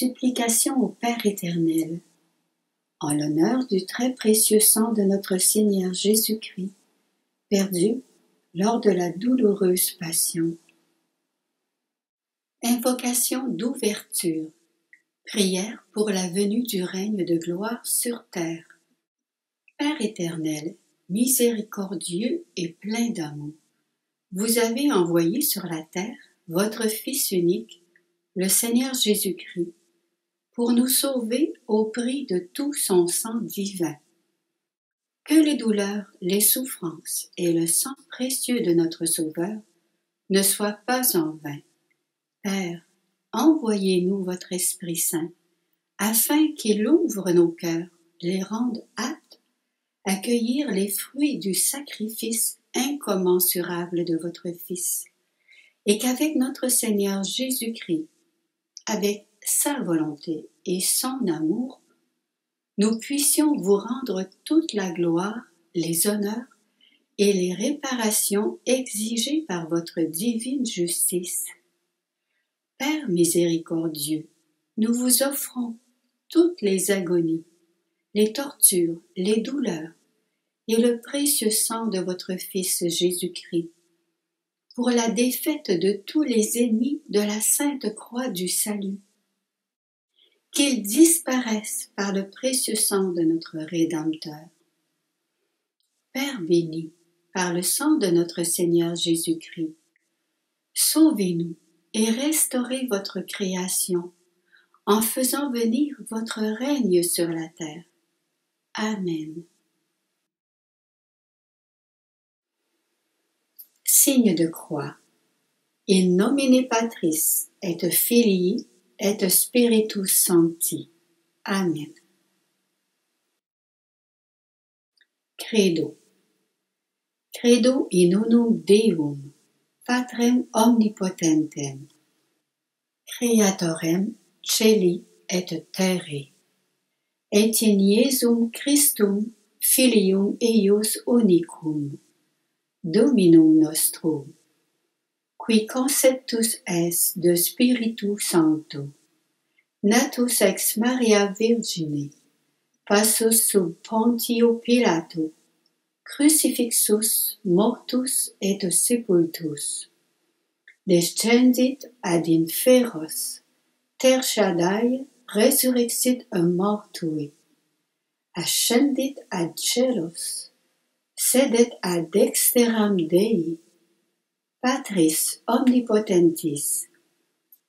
Supplication au Père éternel, en l'honneur du très précieux sang de notre Seigneur Jésus-Christ, perdu lors de la douloureuse passion. Invocation d'ouverture, prière pour la venue du règne de gloire sur terre. Père éternel, miséricordieux et plein d'amour, vous avez envoyé sur la terre votre Fils unique, le Seigneur Jésus-Christ, pour nous sauver au prix de tout son sang divin. Que les douleurs, les souffrances et le sang précieux de notre Sauveur ne soient pas en vain. Père, envoyez-nous votre Esprit Saint, afin qu'il ouvre nos cœurs, les rende aptes à accueillir les fruits du sacrifice incommensurable de votre Fils, et qu'avec notre Seigneur Jésus-Christ, avec sa volonté et son amour, nous puissions vous rendre toute la gloire, les honneurs et les réparations exigées par votre divine justice. Père miséricordieux, nous vous offrons toutes les agonies, les tortures, les douleurs et le précieux sang de votre Fils Jésus-Christ, pour la défaite de tous les ennemis de la sainte croix du salut. Qu'ils disparaissent par le précieux sang de notre Rédempteur. Père béni, par le sang de notre Seigneur Jésus-Christ, sauvez-nous et restaurez votre création en faisant venir votre règne sur la terre. Amen. Signe de croix. In nomine Patris et Filii et Spiritus Sancti. Amen. Credo. Credo in unum Deum, Patrem omnipotentem, Creatorem celi et terrae, et in Iesum Christum, Filium eius unicum, Dominum nostrum, qui conceptus est de Spiritu Sancto, natus ex Maria Virgine, passus sub Pontio Pilato, crucifixus, mortus et sepultus, descendit ad inferos, tertiadae resurrexit a mortui, ascendit ad celos, sedet ad dexteram Dei, Patris omnipotentis,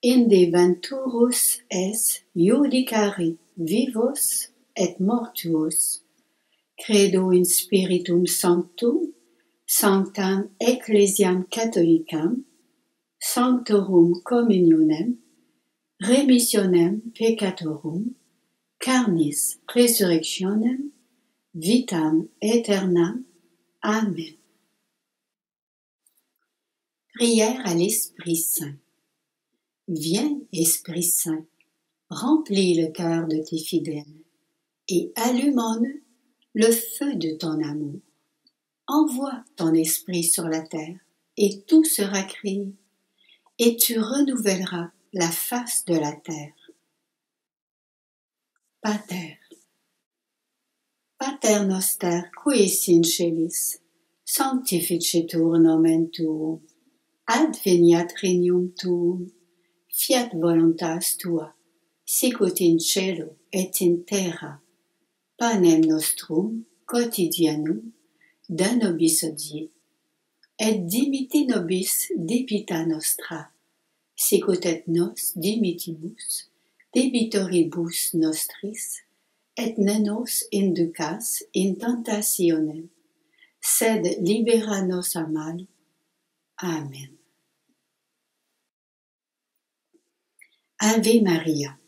inde venturus es judicari vivos et mortuos, credo in Spiritum Sanctum, sanctam ecclesiam catholicam, sanctorum communionem, remissionem peccatorum, carnis resurrectionem, vitam aeternam. Amen. Prière à l'Esprit Saint. Viens, Esprit Saint, remplis le cœur de tes fidèles et allume en eux le feu de ton amour. Envoie ton Esprit sur la terre et tout sera créé, et tu renouvelleras la face de la terre. Pater. Pater noster qui es in celis, sanctificetur nomen tuum, adveniat regnum tuum, fiat voluntas tua, sicut in cielo et in terra. Panem nostrum quotidianum da nobis hodie, et dimitti nobis debita nostra, sicut et nos dimittimus debitoribus nostris, et ne nos inducas in tentationem, sed libera nos a malo. Amen. Ave Maria.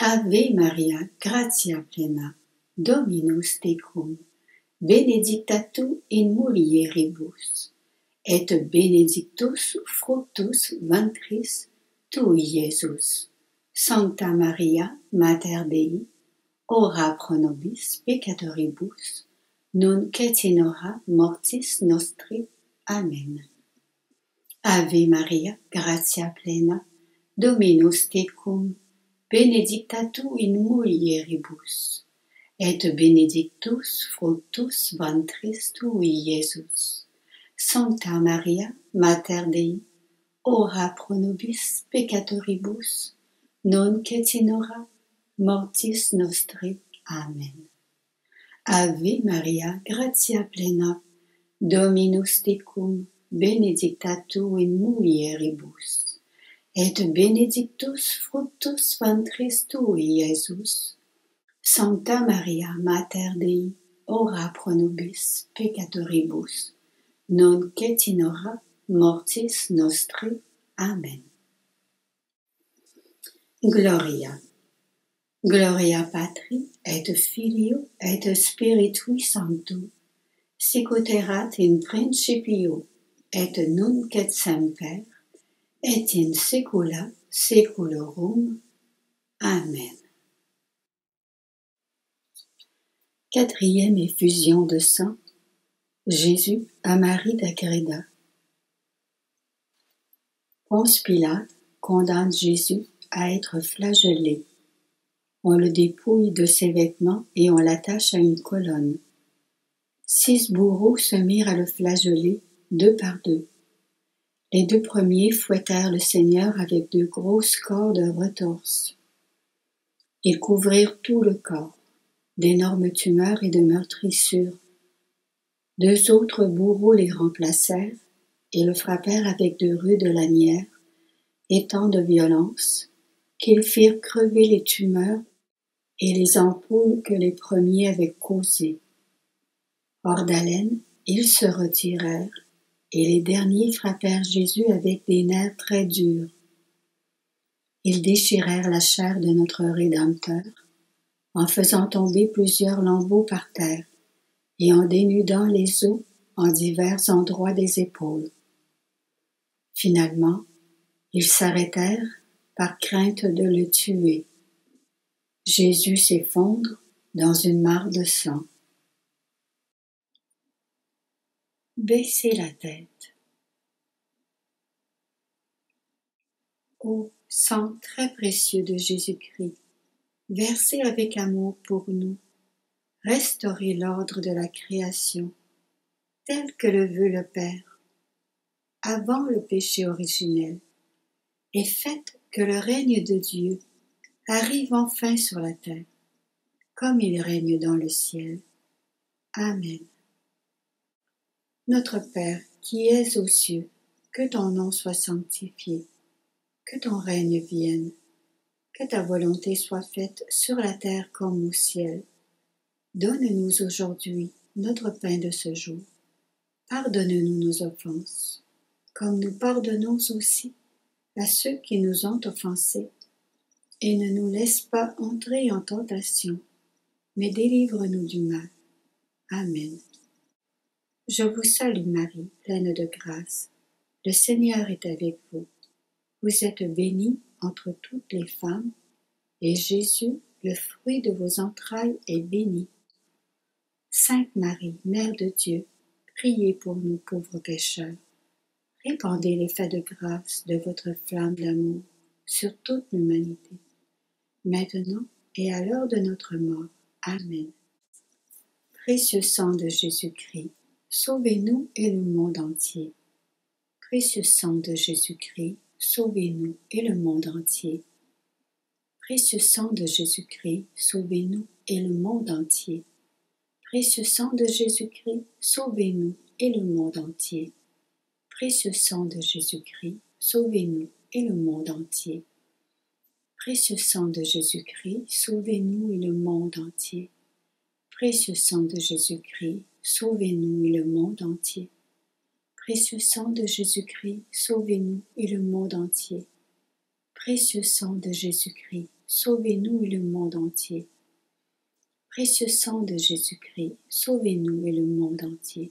Ave Maria, gratia plena, Dominus tecum, benedicta tu in mulieribus, et benedictus fructus ventris tui, Iesus. Sancta Maria, Mater Dei, ora pro nobis peccatoribus, nunc et in hora mortis nostri. Amen. Ave Maria, gratia plena, Dominus tecum, benedicta tu in mulieribus, et benedictus fructus ventris tui, Iesus. Sancta Maria, Mater Dei, ora pro nobis peccatoribus, nunc et in hora mortis nostri. Amen. Ave Maria, gratia plena, Dominus tecum, benedicta tu in mulieribus, et benedictus fructus ventris tui, Iesus. Sancta Maria, Mater Dei, ora pro nobis peccatoribus, nunc et in hora mortis nostri. Amen. Gloria. Gloria Patri, et Filio, et Spiritui Sancto, sicut erat in principio, et nunc et semper, et in saecula saeculorum. Amen. Quatrième effusion de sang. Jésus à Marie d'Agreda. Ponce Pilate condamne Jésus à être flagellé. On le dépouille de ses vêtements et on l'attache à une colonne. 6 bourreaux se mirent à le flageller, 2 par 2. Les 2 premiers fouettèrent le Seigneur avec de grosses cordes retorses. Ils couvrirent tout le corps, d'énormes tumeurs et de meurtrissures. 2 autres bourreaux les remplacèrent et le frappèrent avec de rudes lanières, et tant de violence qu'ils firent crever les tumeurs et les ampoules que les premiers avaient causées. Hors d'haleine, ils se retirèrent, et les derniers frappèrent Jésus avec des nerfs très durs. Ils déchirèrent la chair de notre Rédempteur, en faisant tomber plusieurs lambeaux par terre, et en dénudant les os en divers endroits des épaules. Finalement, ils s'arrêtèrent par crainte de le tuer. Jésus s'effondre dans une mare de sang. Baissez la tête. Ô sang très précieux de Jésus-Christ, versé avec amour pour nous, restaurez l'ordre de la création, tel que le veut le Père, avant le péché originel, et faites que le règne de Dieu arrive enfin sur la terre, comme il règne dans le ciel. Amen. Notre Père, qui es aux cieux, que ton nom soit sanctifié, que ton règne vienne, que ta volonté soit faite sur la terre comme au ciel. Donne-nous aujourd'hui notre pain de ce jour. Pardonne-nous nos offenses, comme nous pardonnons aussi à ceux qui nous ont offensés. Et ne nous laisse pas entrer en tentation, mais délivre-nous du mal. Amen. Je vous salue Marie, pleine de grâce. Le Seigneur est avec vous. Vous êtes bénie entre toutes les femmes, et Jésus, le fruit de vos entrailles, est béni. Sainte Marie, Mère de Dieu, priez pour nous pauvres pécheurs. Répandez l'effet de grâce de votre flamme d'amour sur toute l'humanité, maintenant et à l'heure de notre mort. Amen. Précieux sang de Jésus-Christ, sauvez-nous et le monde entier. Précieux sang de Jésus-Christ, sauvez-nous et le monde entier. Précieux sang de Jésus-Christ, sauvez-nous et le monde entier. Précieux sang de Jésus-Christ, sauvez-nous et le monde entier. Précieux sang de Jésus-Christ, sauvez-nous et le monde entier. Précieux sang de Jésus-Christ, sauvez-nous et le monde entier. Précieux sang de Jésus-Christ, sauvez-nous et le monde entier. Précieux sang de Jésus-Christ, sauvez-nous et le monde entier. Précieux sang de Jésus-Christ, sauvez-nous et le monde entier. Précieux sang de Jésus-Christ, sauvez-nous et le monde entier.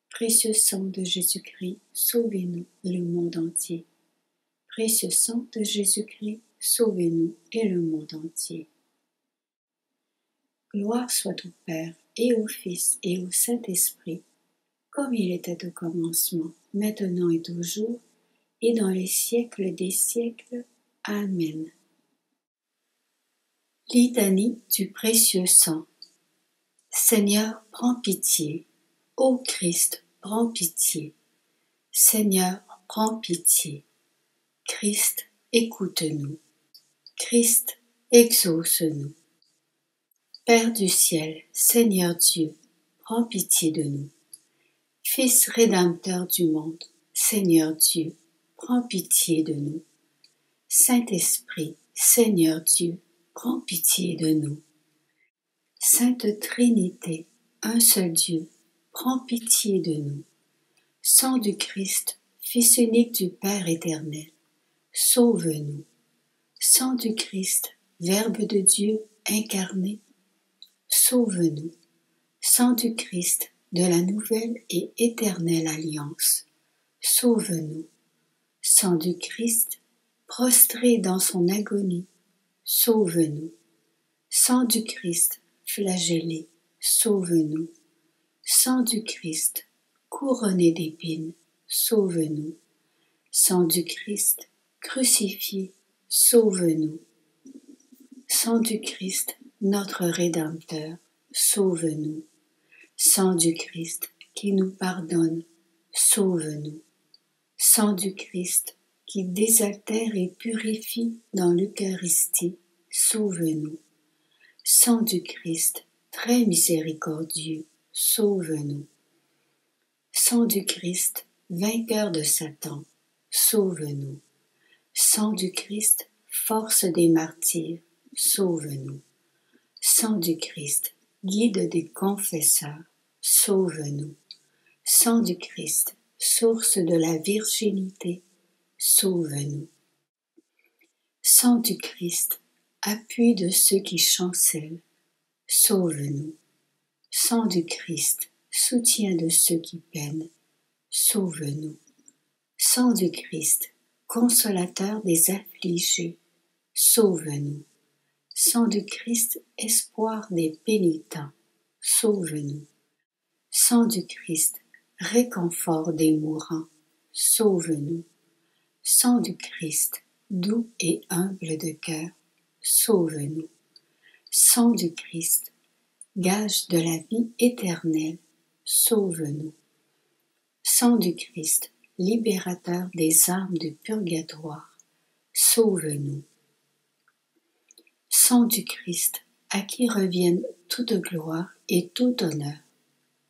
Précieux sang de Jésus-Christ, sauvez-nous et le monde entier. Précieux sang de Jésus-Christ, sauvez-nous et le monde entier. Gloire soit au Père, et au Fils, et au Saint-Esprit, comme il était au commencement, maintenant et toujours, et dans les siècles des siècles. Amen. Litanie du précieux sang. Seigneur, prends pitié. Ô Christ, prends pitié. Seigneur, prends pitié. Christ, écoute-nous. Christ, exauce-nous. Père du ciel, Seigneur Dieu, prends pitié de nous. Fils rédempteur du monde, Seigneur Dieu, prends pitié de nous. Saint-Esprit, Seigneur Dieu, prends pitié de nous. Sainte Trinité, un seul Dieu, prends pitié de nous. Sang du Christ, Fils unique du Père éternel, sauve-nous. Sang du Christ, Verbe de Dieu incarné, sauve-nous. Sang du Christ, de la nouvelle et éternelle alliance, sauve-nous. Sang du Christ, prostré dans son agonie, sauve-nous. Sang du Christ, flagellé, sauve-nous. Sang du Christ, couronné d'épines, sauve-nous. Sang du Christ, crucifié, sauve-nous. Sang du Christ, notre Rédempteur, sauve-nous. Sang du Christ, qui nous pardonne, sauve-nous. Sang du Christ, qui désaltère et purifie dans l'Eucharistie, sauve-nous. Sang du Christ, très miséricordieux, sauve-nous. Sang du Christ, vainqueur de Satan, sauve-nous. Sang du Christ, force des martyrs, sauve-nous. Sang du Christ, guide des confesseurs, sauve-nous. Sang du Christ, source de la virginité, sauve-nous. Sang du Christ, appui de ceux qui chancellent, sauve-nous. Sang du Christ, soutien de ceux qui peinent, sauve-nous. Sang du Christ, consolateur des affligés, sauve-nous. Sang du Christ, espoir des pénitents, sauve-nous. Sang du Christ, réconfort des mourants, sauve-nous. Sang du Christ, doux et humble de cœur, sauve-nous. Sang du Christ, gage de la vie éternelle, sauve-nous. Sang du Christ, libérateur des âmes du purgatoire, sauve-nous. Sang du Christ, à qui reviennent toute gloire et tout honneur,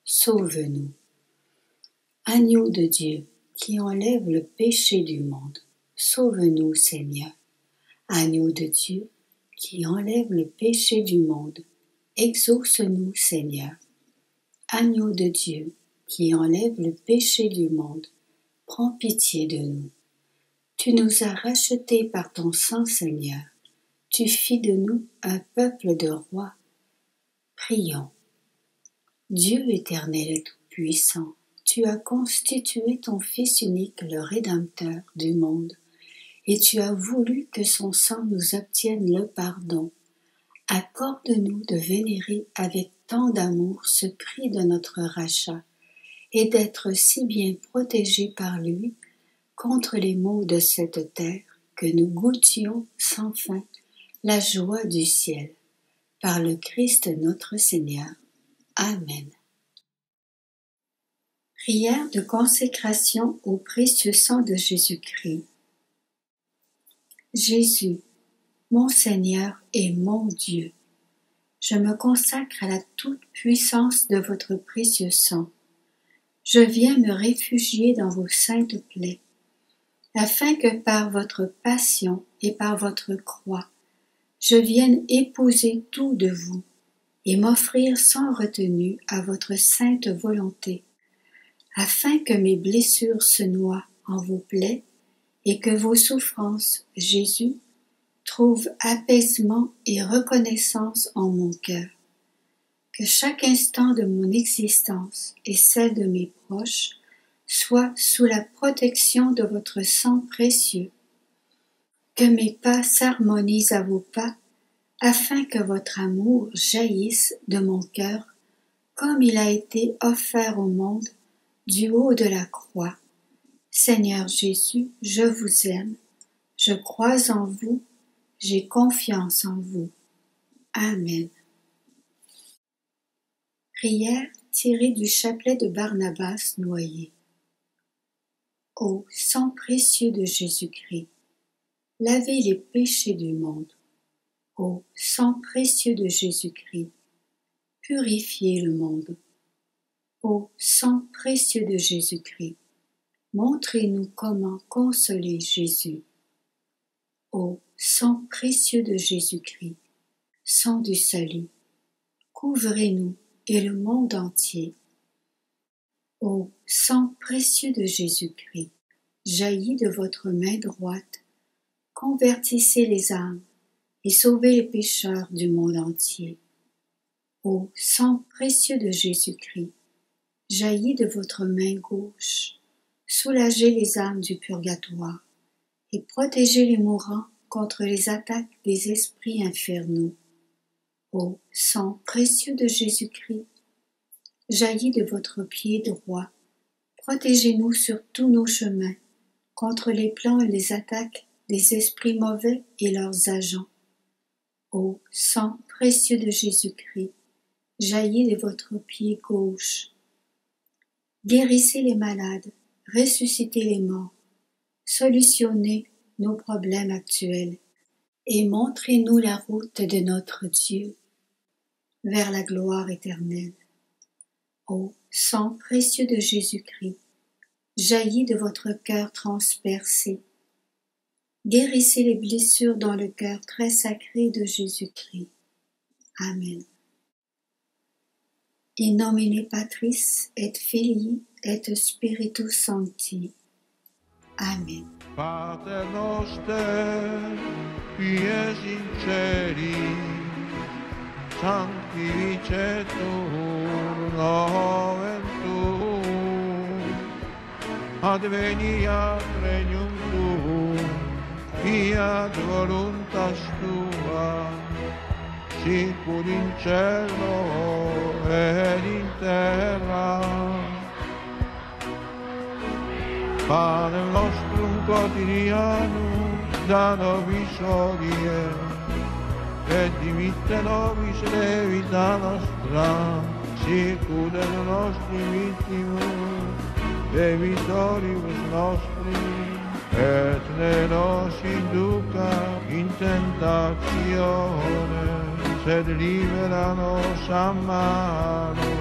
sauve-nous. Agneau de Dieu, qui enlève le péché du monde, sauve-nous, Seigneur. Agneau de Dieu, qui enlève le péché du monde, exauce-nous, Seigneur. Agneau de Dieu, qui enlève le péché du monde, prends pitié de nous. Tu nous as rachetés par ton sang, Seigneur. Tu fis de nous un peuple de rois. Prions. Dieu éternel et tout-puissant, tu as constitué ton Fils unique, le Rédempteur du monde, et tu as voulu que son sang nous obtienne le pardon. Accorde-nous de vénérer avec tant d'amour ce prix de notre rachat, et d'être si bien protégés par lui contre les maux de cette terre, que nous goûtions sans fin la joie du ciel. Par le Christ notre Seigneur. Amen. Prière de consécration au précieux sang de Jésus-Christ. Jésus, mon Seigneur et mon Dieu, je me consacre à la toute-puissance de votre précieux sang. Je viens me réfugier dans vos saintes plaies, afin que par votre passion et par votre croix, je vienne épouser tout de vous et m'offrir sans retenue à votre sainte volonté, afin que mes blessures se noient en vos plaies et que vos souffrances, Jésus, trouvent apaisement et reconnaissance en mon cœur. Que chaque instant de mon existence et celle de mes proches soit sous la protection de votre sang précieux. Que mes pas s'harmonisent à vos pas, afin que votre amour jaillisse de mon cœur comme il a été offert au monde du haut de la croix. Seigneur Jésus, je vous aime, Je crois en vous, j'ai confiance en vous. Amen. Prière tirée du chapelet de Barnabas Noyer. Ô sang précieux de Jésus-Christ, lavez les péchés du monde. Ô sang précieux de Jésus-Christ, purifiez le monde. Ô sang précieux de Jésus-Christ, montrez-nous comment consoler Jésus. Ô sang précieux de Jésus-Christ, sang du salut, couvrez-nous et le monde entier. Ô sang précieux de Jésus-Christ, jaillit de votre main droite, convertissez les âmes et sauvez les pécheurs du monde entier. Ô sang précieux de Jésus-Christ, jaillit de votre main gauche, soulagez les âmes du purgatoire et protégez les mourants contre les attaques des esprits infernaux. Ô sang précieux de Jésus-Christ, jaillit de votre pied droit, protégez-nous sur tous nos chemins contre les plans et les attaques des esprits mauvais et leurs agents. Ô sang précieux de Jésus-Christ, jaillit de votre pied gauche. Guérissez les malades, ressuscitez les morts, solutionnez nos problèmes actuels et montrez-nous la route de notre Dieu vers la gloire éternelle. Ô sang précieux de Jésus-Christ, jaillit de votre cœur transpercé. Guérissez les blessures dans le cœur très sacré de Jésus-Christ. Amen. In nomine Patris et Filii et Spiritus Sancti. Amen. Pater noster, qui es in celi, sanctificetur nomen tuum, adveniat regnum tuum, fiat voluntas tua, sicut in cielo et in terra. Panem nostrum quotidianum da nobis hodie, et dimitte nobis debita nostra, sicut et nostri vittimus debitoribus nostri, et ne nos induca in tentatione, sed libera nos a malo.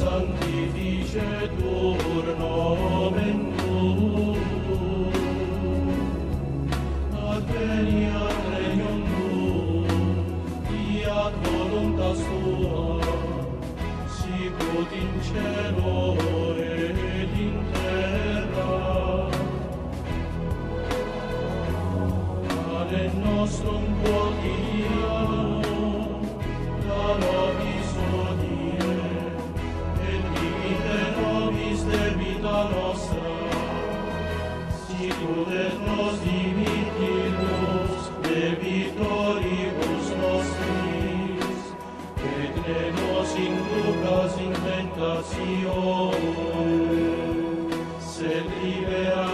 Sanctificetur nomen tuum, adveniat regnum tuum, fiat voluntas tua, sicut in cielo et in terra. Panem nostrum quotidianum da nobis hodie, debita nostra, sicut et nos dimittimus debitoribus nostris, et ne nos inducas in tentatione, sed libera